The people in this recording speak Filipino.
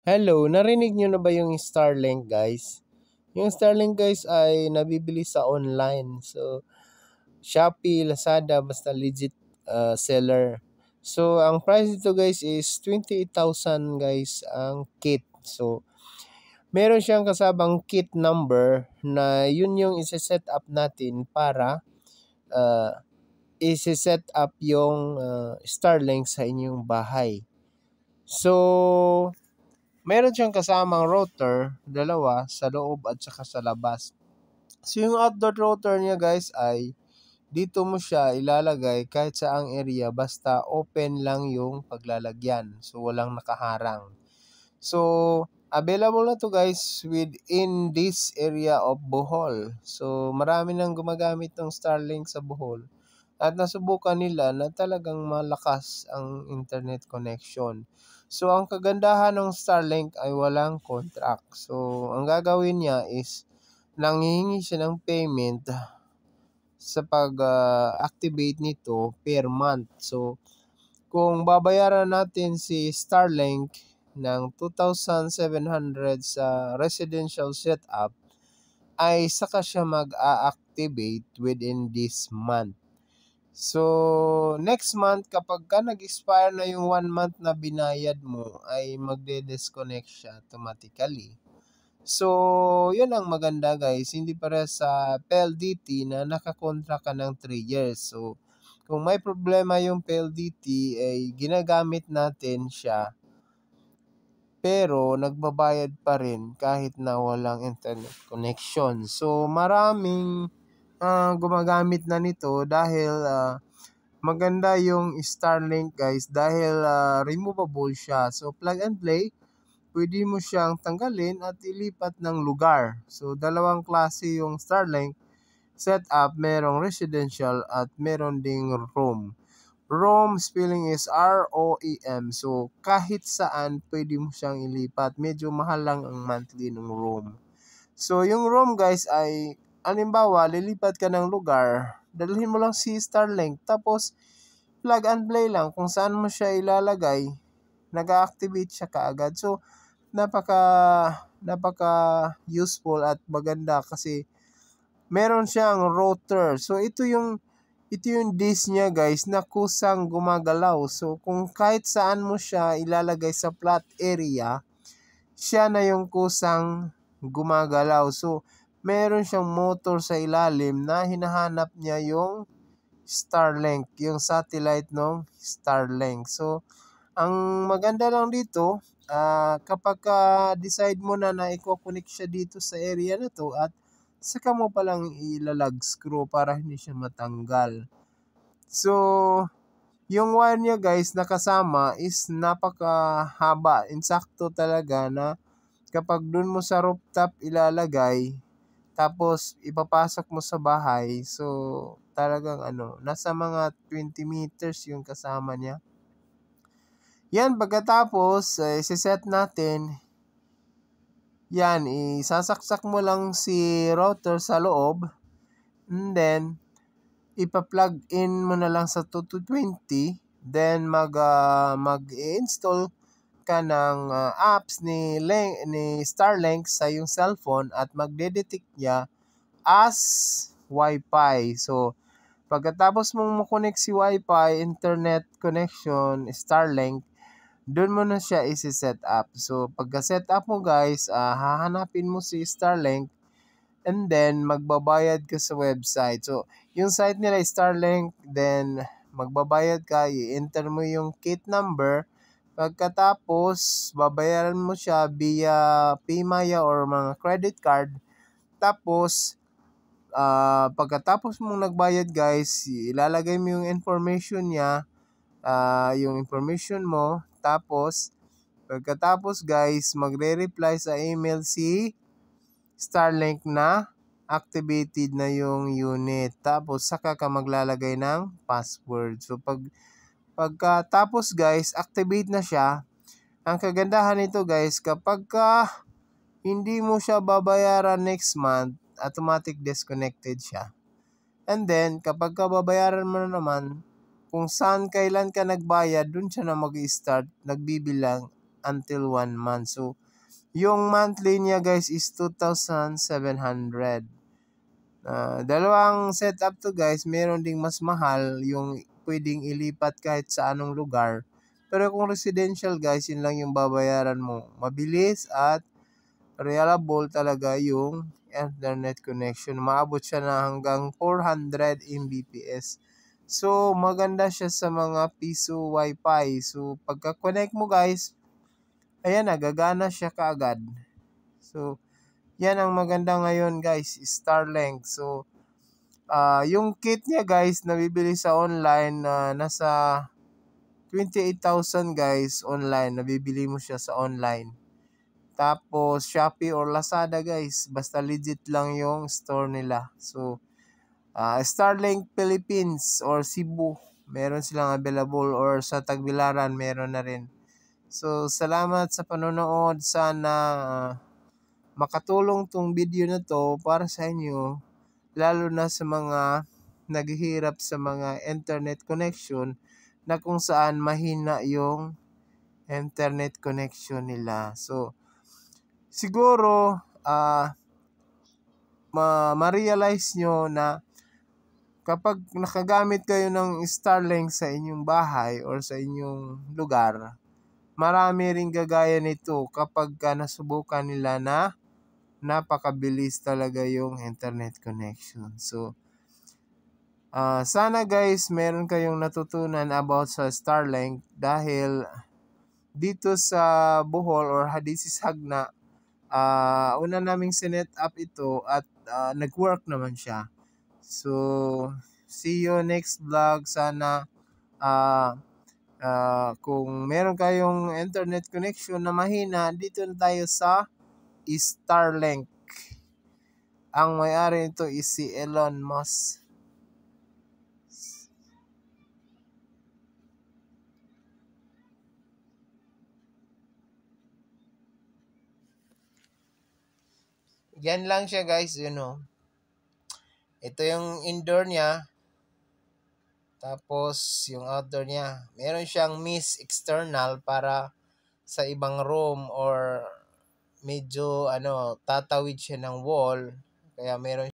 Hello, narinig nyo na ba yung Starlink guys? Yung Starlink guys ay nabibili sa online. So, Shopee, Lazada, basta legit seller. So, ang price dito guys is 28,000 guys ang kit. So, meron siyang kasabang kit number na yun yung isa-set up natin para uh, isa-set up yung Starlink sa inyong bahay. So, meron siyang kasamang router, dalawa, sa loob at saka sa labas. So yung outdoor router niya guys ay dito mo siya ilalagay kahit saang area basta open lang yung paglalagyan. So walang nakaharang. So available na to guys within this area of Bohol. So marami nang gumagamit ng Starlink sa Bohol. At nasubukan nila na talagang malakas ang internet connection. So, ang kagandahan ng Starlink ay walang contract. So, ang gagawin niya is nanghihingi siya ng payment sa pag-activate nito per month. So, kung babayaran natin si Starlink ng 2,700 sa residential setup, ay saka siya mag-a-activate within this month. So, next month, kapag ka nag-expire na yung 1 month na binayad mo, ay magde-disconnect siya automatically. So, yun ang maganda guys. Hindi para sa PLDT na nakakontra ka ng 3 years. So, kung may problema yung PLDT, ay ginagamit natin siya. Pero, nagbabayad pa rin kahit na walang internet connection. So, maraming gumagamit na nito dahil maganda yung Starlink guys dahil removable siya. So plug and play, pwede mo siyang tanggalin at ilipat ng lugar. So dalawang klase yung Starlink setup, merong residential at meron ding roam. Roam spelling is ROEM. So kahit saan pwede mo siyang ilipat. Medyo mahal lang ang monthly ng roam. So yung roam guys ay halimbawa lilipat ka ng lugar, dalhin mo lang si Starlink tapos plug and play lang kung saan mo siya ilalagay, nag-activate siya kaagad. So, napaka useful at maganda kasi meron siyang router. So, ito yung dish niya guys na kusang gumagalaw. So, kung kahit saan mo siya ilalagay sa flat area, siya na yung kusang gumagalaw. So, meron siyang motor sa ilalim na hinahanap niya yung Starlink, yung satellite ng Starlink. So, ang maganda lang dito, kapag decide mo na i-connect siya dito sa area na to at saka mo palang ilalag screw para hindi siya matanggal. So, yung wire niya guys na kasama is napakahaba. Insakto talaga na kapag dun mo sa rooftop ilalagay, tapos ipapasok mo sa bahay. So, talagang nasa mga 20 meters yung kasama niya. Yan, pagkatapos, isiset natin. Yan, isasaksak mo lang si router sa loob. And then, ipa-plug in mo na lang sa 2220. Then, mag-install ka ng apps ni Starlink sa yung cellphone at magde-detect niya as Wi-Fi. So, pagkatapos mong makonect si Wi-Fi, internet connection, Starlink, doon mo na siya isi-set up. So, pagka-set up mo guys, hahanapin mo si Starlink and then magbabayad ka sa website. So, yung site nila is Starlink, then magbabayad ka, i-enter mo yung kit number. Pagkatapos, babayaran mo siya via PayMaya or mga credit card. Tapos, pagkatapos mong nagbayad guys, ilalagay mo yung information niya, yung information mo. Tapos, pagkatapos guys, magre-reply sa email si Starlink na activated na yung unit. Tapos, saka ka maglalagay ng password. So, pagkatapos guys, activate na siya. Ang kagandahan nito guys, kapag hindi mo siya babayaran next month, automatic disconnected siya. And then, kapag babayaran mo na naman, kung saan kailan ka nagbayad, dun siya na mag-start, nagbibilang until 1 month. So, yung monthly niya guys is 2,700. Dalawang setup to guys. Meron ding mas mahal yung pwedeng ilipat kahit sa anong lugar. Pero kung residential guys, yun lang yung babayaran mo. Mabilis at reliable talaga yung internet connection. Maabot siya na hanggang 400 Mbps. So, maganda siya sa mga piso wifi. So, pagka-connect mo guys, ayan na, gagana siya kaagad. So, yan ang maganda ngayon guys, Starlink. So, yung kit niya guys, nabibili sa online na nasa 28,000 guys online. Nabibili mo siya sa online. Tapos, Shopee or Lazada guys, basta legit lang yung store nila. So, Starlink Philippines or Cebu, meron silang available, or sa Tagbilaran, meron na rin. So, salamat sa panonood. Sana makatulong tong video na to para sa inyo, lalo na sa mga naghihirap sa mga internet connection na kung saan mahina yung internet connection nila. So, siguro, ma-realize nyo na kapag nakagamit kayo ng Starlink sa inyong bahay or sa inyong lugar, marami ring gagaya nito kapag nasubukan nila na napakabilis talaga yung internet connection. So, sana guys, meron kayong natutunan about sa Starlink dahil dito sa Bohol or Hadisis Hagna, una naming sinet up ito at nag-work naman siya. So, see you next vlog. Sana kung meron kayong internet connection na mahina, dito na tayo sa Starlink. Ang may-ari nito is si Elon Musk. Yan lang siya guys, Ito yung indoor niya. Tapos yung outdoor niya. Meron siyang mist external para sa ibang room or medyo tatawid siya ng wall. Kaya meron